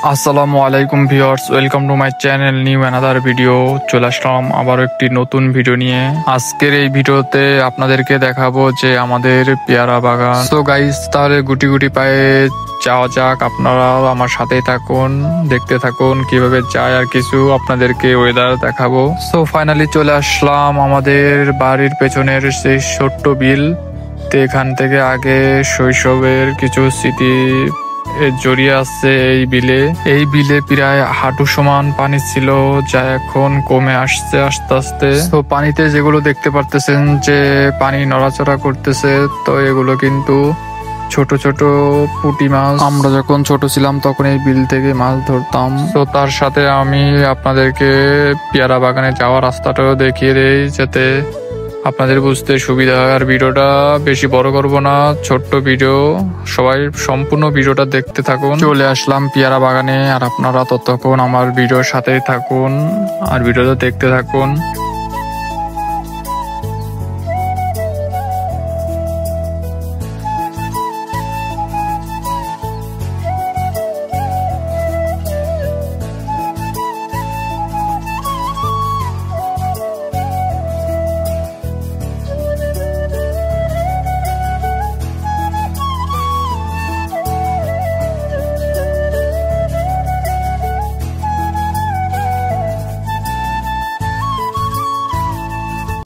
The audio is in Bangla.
আসসালামু আলাইকুম viewers, welcome to my channel new another video. চলে আসলাম আবার একটি নতুন ভিডিও নিয়ে। আজকের এই ভিডিওতে আপনাদেরকে দেখাবো যে আমাদের পেয়ারা বাগান। সো গাইস, তাহলে গুটি গুটি পায়ে যাওয়া যাক। আপনারা আমার সাথেই থাকুন, দেখতে থাকুন কিভাবে যায় আর কিছু আপনাদেরকে ওয়েদার দেখাবো। সো ফাইনালি চলে আসলাম আমাদের বাড়ির পেছনের সেই ছোট্ট বিল। তো এখান থেকে আগে শৈশবের কিছু স্মৃতি জড়িয়ে আছে এই বিলে প্রায় হাঁটু সমান পানি ছিল, যা এখন কমে আসছে আস্তে আস্তে। তো পানিতে যেগুলো দেখতে পারতেছেন যে পানি নড়াচড়া করতেছে, তো এগুলো কিন্তু ছোট ছোট পুঁটি মাছ। আমরা যখন ছোট ছিলাম তখন এই বিল থেকে মাছ ধরতাম। তো তার সাথে আমি আপনাদেরকে পেয়ারা বাগানে যাওয়ার রাস্তাটাও দেখিয়ে দেই, যাতে আপনাদের বুঝতে সুবিধা হয়। আর ভিডিওটা বেশি বড় করব না, ছোট্ট ভিডিও, সবাই সম্পূর্ণ ভিডিওটা দেখতে থাকুন। চলে আসলাম পেয়ারা বাগানে, আর আপনারা ততক্ষণ আমার ভিডিওর সাথেই থাকুন আর ভিডিওটা দেখতে থাকুন।